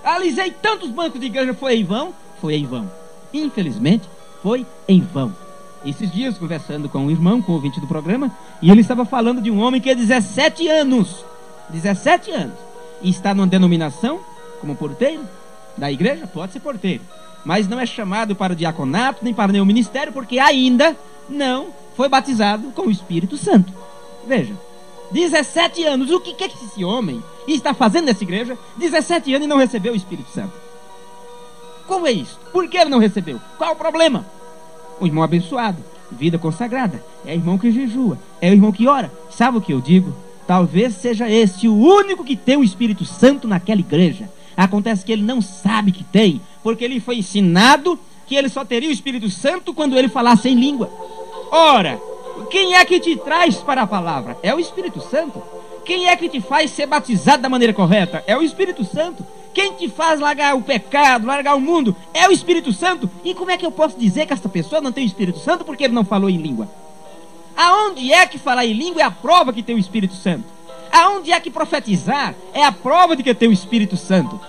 Alisei tantos bancos de igreja, foi em vão? Foi em vão. Infelizmente, foi em vão. Esses dias, conversando com um irmão, com o ouvinte do programa, e ele estava falando de um homem que é 17 anos, e está numa denominação como porteiro da igreja, pode ser porteiro, mas não é chamado para o diaconato, nem para nenhum ministério, porque ainda não foi batizado com o Espírito Santo. Veja, 17 anos, o que é que esse homem está fazendo nessa igreja? 17 anos e não recebeu o Espírito Santo. Como é isso? Por que ele não recebeu? Qual o problema? Um irmão abençoado, vida consagrada, é irmão que jejua, é o irmão que ora. Sabe o que eu digo? Talvez seja esse o único que tem o Espírito Santo naquela igreja. Acontece que ele não sabe que tem, porque ele foi ensinado que ele só teria o Espírito Santo quando ele falasse em língua. Ora, quem é que te traz para a palavra? É o Espírito Santo. Quem é que te faz ser batizado da maneira correta? É o Espírito Santo. Quem te faz largar o pecado, largar o mundo? É o Espírito Santo. E como é que eu posso dizer que esta pessoa não tem o Espírito Santo porque ele não falou em língua? Aonde é que falar em língua é a prova que tem o Espírito Santo? Aonde é que profetizar é a prova de que tem o Espírito Santo?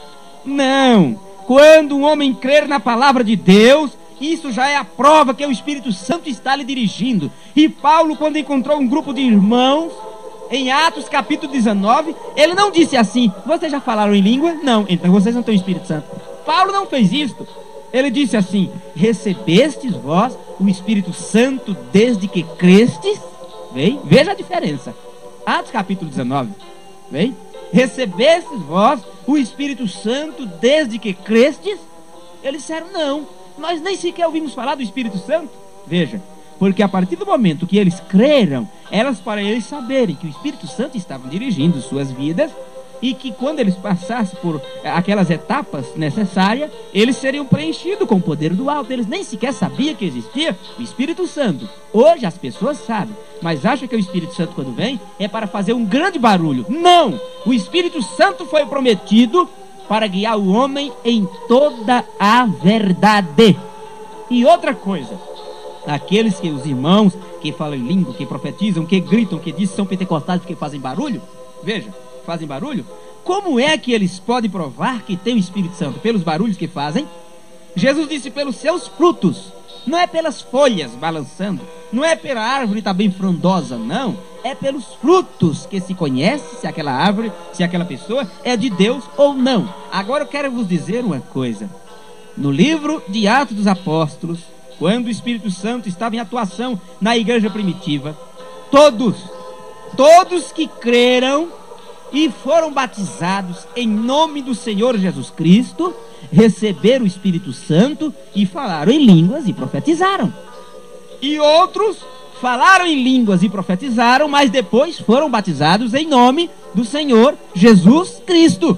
Não. Quando um homem crer na palavra de Deus, isso já é a prova que o Espírito Santo está lhe dirigindo. E Paulo, quando encontrou um grupo de irmãos, em Atos capítulo 19, ele não disse assim: vocês já falaram em língua? Não, então vocês não têm o Espírito Santo. Paulo não fez isto. Ele disse assim: recebestes vós o Espírito Santo desde que crestes? Veja a diferença. Atos capítulo 19, recebestes vós o Espírito Santo desde que crestes? Eles disseram: não, nós nem sequer ouvimos falar do Espírito Santo. Veja, porque a partir do momento que eles creram, para eles saberem que o Espírito Santo estava dirigindo suas vidas, e que quando eles passassem por aquelas etapas necessárias, eles seriam preenchidos com o poder do alto. Eles nem sequer sabiam que existia o Espírito Santo. Hoje as pessoas sabem, mas acham que o Espírito Santo, quando vem, é para fazer um grande barulho. Não! O Espírito Santo foi prometido para guiar o homem em toda a verdade. E outra coisa, os irmãos que falam em língua, que profetizam, que gritam, que dizem que são pentecostais porque fazem barulho, veja, fazem barulho, como é que eles podem provar que tem o Espírito Santo? Pelos barulhos que fazem? Jesus disse: pelos seus frutos. Não é pelas folhas balançando, não é pela árvore está bem frondosa, não. É pelos frutos que se conhece se aquela árvore, se aquela pessoa é de Deus ou não. Agora eu quero vos dizer uma coisa. No livro de Atos dos Apóstolos, quando o Espírito Santo estava em atuação na igreja primitiva, todos que creram e foram batizados em nome do Senhor Jesus Cristo, receberam o Espírito Santo e falaram em línguas e profetizaram. E outros falaram em línguas e profetizaram, mas depois foram batizados em nome do Senhor Jesus Cristo.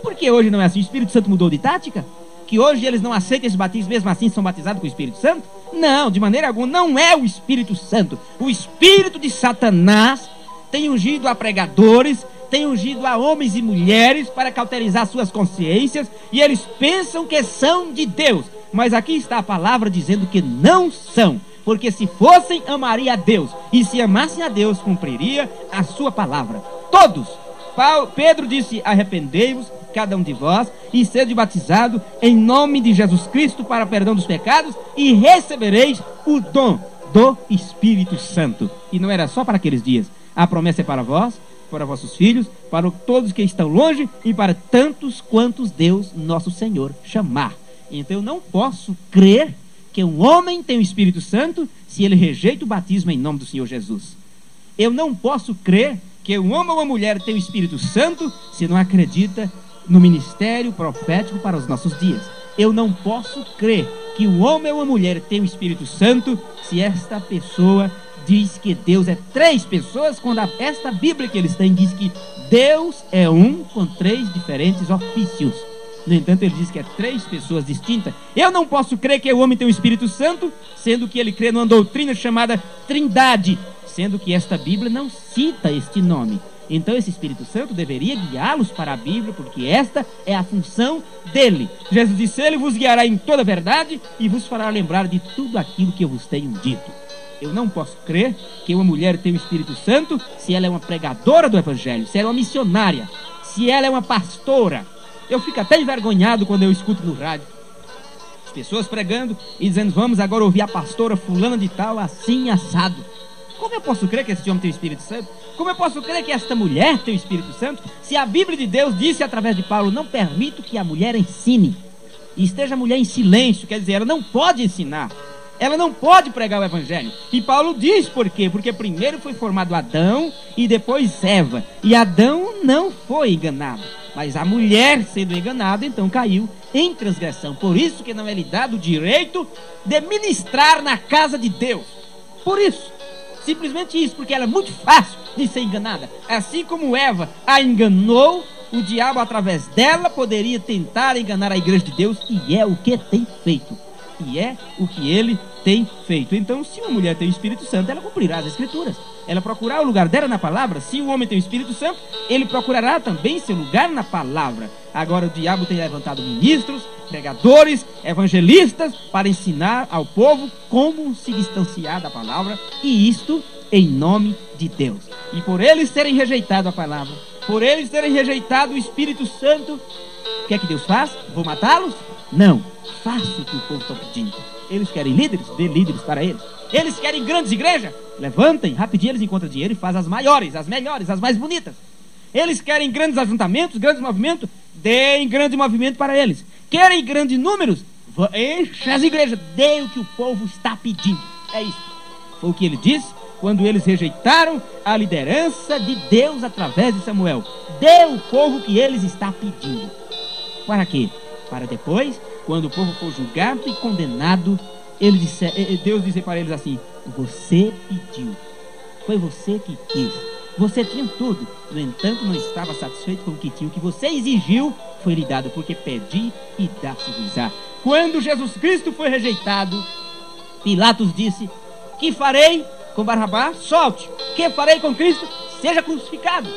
Porque hoje não é assim? O Espírito Santo mudou de tática? Que hoje eles não aceitam esse batismo, mesmo assim são batizados com o Espírito Santo? Não, de maneira alguma, não é o Espírito Santo. O espírito de Satanás tem ungido a pregadores, tem ungido a homens e mulheres para cauterizar suas consciências, e eles pensam que são de Deus. Mas aqui está a palavra dizendo que não são, porque se fossem, amaria a Deus, e se amassem a Deus, cumpriria a sua palavra. Todos. Pedro disse: arrependei-vos, cada um de vós, e sede batizado em nome de Jesus Cristo para perdão dos pecados, e recebereis o dom do Espírito Santo. E não era só para aqueles dias. A promessa é para vós, para vossos filhos, para todos que estão longe e para tantos quantos Deus nosso Senhor chamar. Então eu não posso crer que um homem tem o Espírito Santo se ele rejeita o batismo em nome do Senhor Jesus. Eu não posso crer que um homem ou uma mulher tem o Espírito Santo se não acredita no ministério profético para os nossos dias. Eu não posso crer que um homem ou uma mulher tem o Espírito Santo se esta pessoa diz que Deus é 3 pessoas, quando esta Bíblia que eles têm diz que Deus é um com 3 diferentes ofícios. No entanto, ele diz que é 3 pessoas distintas. Eu não posso crer que o homem tem o Espírito Santo, sendo que ele crê numa doutrina chamada Trindade, sendo que esta Bíblia não cita este nome. Então esse Espírito Santo deveria guiá-los para a Bíblia, porque esta é a função dele. Jesus disse: ele vos guiará em toda a verdade e vos fará lembrar de tudo aquilo que eu vos tenho dito. Eu não posso crer que uma mulher tem o Espírito Santo se ela é uma pregadora do Evangelho, se ela é uma missionária, se ela é uma pastora. Eu fico até envergonhado quando eu escuto no rádio as pessoas pregando e dizendo: vamos agora ouvir a pastora fulana de tal, assim, assado. Como eu posso crer que esse homem tem o Espírito Santo? Como eu posso crer que esta mulher tem o Espírito Santo? Se a Bíblia de Deus disse através de Paulo: não permito que a mulher ensine. E esteja a mulher em silêncio, quer dizer, ela não pode ensinar. Ela não pode pregar o Evangelho. E Paulo diz por quê? Porque primeiro foi formado Adão e depois Eva. E Adão não foi enganado, mas a mulher, sendo enganada, então caiu em transgressão. Por isso que não é lhe dado o direito de ministrar na casa de Deus. Por isso. Simplesmente isso, porque ela é muito fácil de ser enganada. Assim como Eva a enganou, o diabo através dela poderia tentar enganar a igreja de Deus, e é o que tem feito. E é o que ele tem feito. Então, se uma mulher tem o Espírito Santo, ela cumprirá as Escrituras. Ela procurará o lugar dela na palavra. Se o homem tem o Espírito Santo, ele procurará também seu lugar na palavra. Agora o diabo tem levantado ministros, pregadores, evangelistas para ensinar ao povo como se distanciar da palavra, e isto em nome de Deus. E por eles terem rejeitado a palavra, por eles terem rejeitado o Espírito Santo, o que é que Deus faz? Vou matá-los? Não, faça o que o povo está pedindo. Eles querem líderes? Dê líderes para eles. Eles querem grandes igrejas? Levantem, rapidinho eles encontram dinheiro e fazem as maiores, as melhores, as mais bonitas. Eles querem grandes ajuntamentos, grandes movimentos? Deem grande movimento para eles. Querem grandes números? Enche as igrejas, dê o que o povo está pedindo. É isso. Foi o que ele disse quando eles rejeitaram a liderança de Deus através de Samuel. Dê o povo que eles estão pedindo. Para quê? Para depois, quando o povo for julgado e condenado, Deus dizer para eles assim: você pediu, foi você que quis, você tinha tudo, no entanto não estava satisfeito com o que tinha. O que você exigiu foi lhe dado, porque pedi e dá-se-vos-á. Quando Jesus Cristo foi rejeitado, Pilatos disse: que farei com Barrabás? Solte. Que farei com Cristo? Seja crucificado.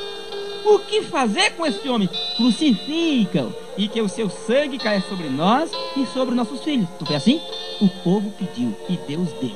O que fazer com esse homem? Crucificam, e que o seu sangue caia sobre nós e sobre nossos filhos. Não foi assim? O povo pediu e Deus deu.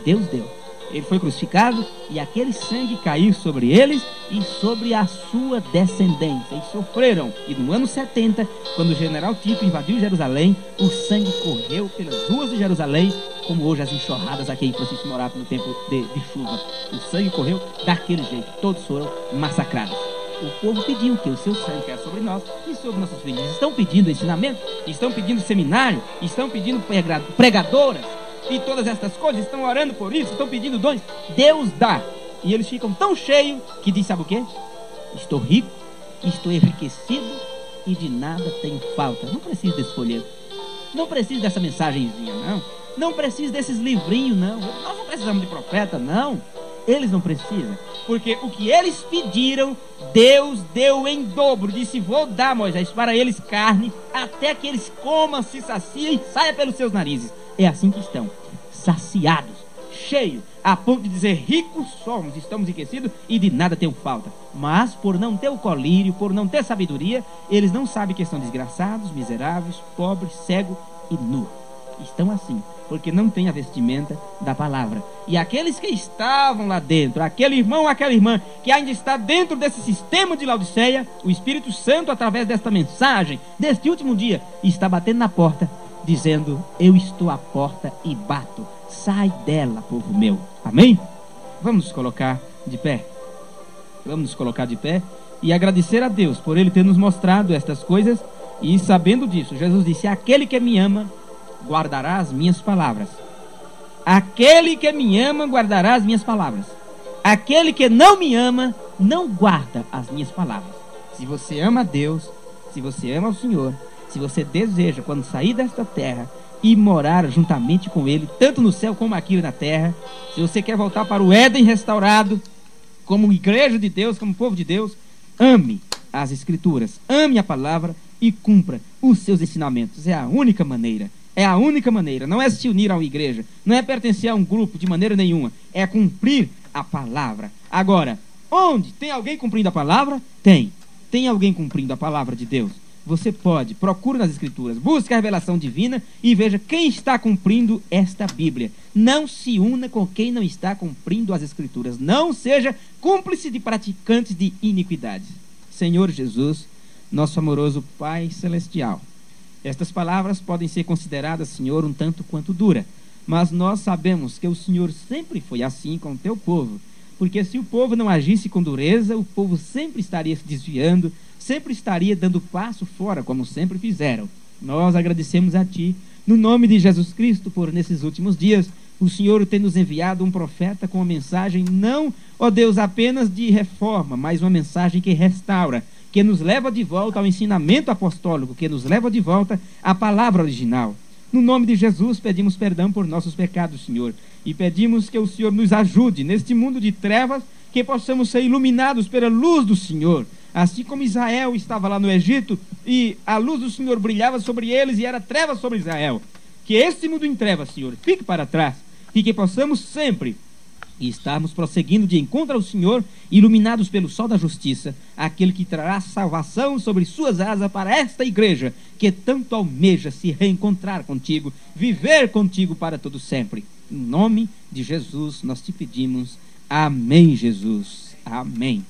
Deus deu. Ele foi crucificado e aquele sangue caiu sobre eles e sobre a sua descendência. E sofreram. E no ano 70, quando o general Tito invadiu Jerusalém, o sangue correu pelas ruas de Jerusalém, como hoje as enxurradas aqui em Francisco Morato no tempo de chuva. O sangue correu daquele jeito. Todos foram massacrados. O povo pediu que o seu sangue caia sobre nós e sobre nossos filhos. Estão pedindo ensinamento, estão pedindo seminário, estão pedindo pregadoras e todas estas coisas, estão orando por isso, estão pedindo dons. Deus dá. E eles ficam tão cheios que diz: sabe o quê? Estou rico, estou enriquecido e de nada tenho falta. Não preciso desse folheto, não preciso dessa mensagenzinha, não. Não preciso desses livrinhos, não. Nós não precisamos de profeta, não. Eles não precisam, porque o que eles pediram, Deus deu em dobro. Disse: vou dar, Moisés, para eles carne, até que eles comam, se saciem e saia pelos seus narizes. É assim que estão, saciados, cheios, a ponto de dizer: ricos somos, estamos enriquecidos e de nada tenho falta. Mas por não ter o colírio, por não ter sabedoria, eles não sabem que são desgraçados, miseráveis, pobres, cegos e nus. Estão assim, porque não tem a vestimenta da palavra. E aqueles que estavam lá dentro, aquele irmão, aquela irmã que ainda está dentro desse sistema de Laodiceia, o Espírito Santo, através desta mensagem, deste último dia, está batendo na porta, dizendo: eu estou à porta e bato, sai dela, povo meu. Amém? Vamos nos colocar de pé. Vamos nos colocar de pé e agradecer a Deus por Ele ter nos mostrado estas coisas. E sabendo disso, Jesus disse: aquele que me ama guardará as minhas palavras. Aquele que me ama guardará as minhas palavras. Aquele que não me ama não guarda as minhas palavras. Se você ama a Deus, se você ama o Senhor, se você deseja, quando sair desta terra, e morar juntamente com Ele, tanto no céu como aqui na terra, se você quer voltar para o Éden restaurado, como igreja de Deus, como povo de Deus, ame as Escrituras, ame a palavra e cumpra os seus ensinamentos. É a única maneira. É a única maneira. Não é se unir a uma igreja, não é pertencer a um grupo de maneira nenhuma. É cumprir a palavra. Agora, onde tem alguém cumprindo a palavra? Tem. Tem alguém cumprindo a palavra de Deus. Você pode, procure nas Escrituras, busque a revelação divina e veja quem está cumprindo esta Bíblia. Não se una com quem não está cumprindo as Escrituras. Não seja cúmplice de praticantes de iniquidades. Senhor Jesus, nosso amoroso Pai Celestial, estas palavras podem ser consideradas, Senhor, um tanto quanto dura, mas nós sabemos que o Senhor sempre foi assim com o teu povo, porque se o povo não agisse com dureza, o povo sempre estaria se desviando, sempre estaria dando passo fora, como sempre fizeram. Nós agradecemos a Ti, no nome de Jesus Cristo, por nesses últimos dias, o Senhor tem nos enviado um profeta com uma mensagem não, ó Deus, apenas de reforma, mas uma mensagem que restaura, que nos leva de volta ao ensinamento apostólico, que nos leva de volta à palavra original. No nome de Jesus, pedimos perdão por nossos pecados, Senhor, e pedimos que o Senhor nos ajude neste mundo de trevas, que possamos ser iluminados pela luz do Senhor, assim como Israel estava lá no Egito e a luz do Senhor brilhava sobre eles e era trevas sobre Israel. Que este mundo em trevas, Senhor, fique para trás e que possamos sempre estarmos prosseguindo de encontro ao Senhor, iluminados pelo sol da justiça, aquele que trará salvação sobre suas asas para esta igreja, que tanto almeja se reencontrar contigo, viver contigo para todo sempre. Em nome de Jesus nós te pedimos. Amém, Jesus. Amém.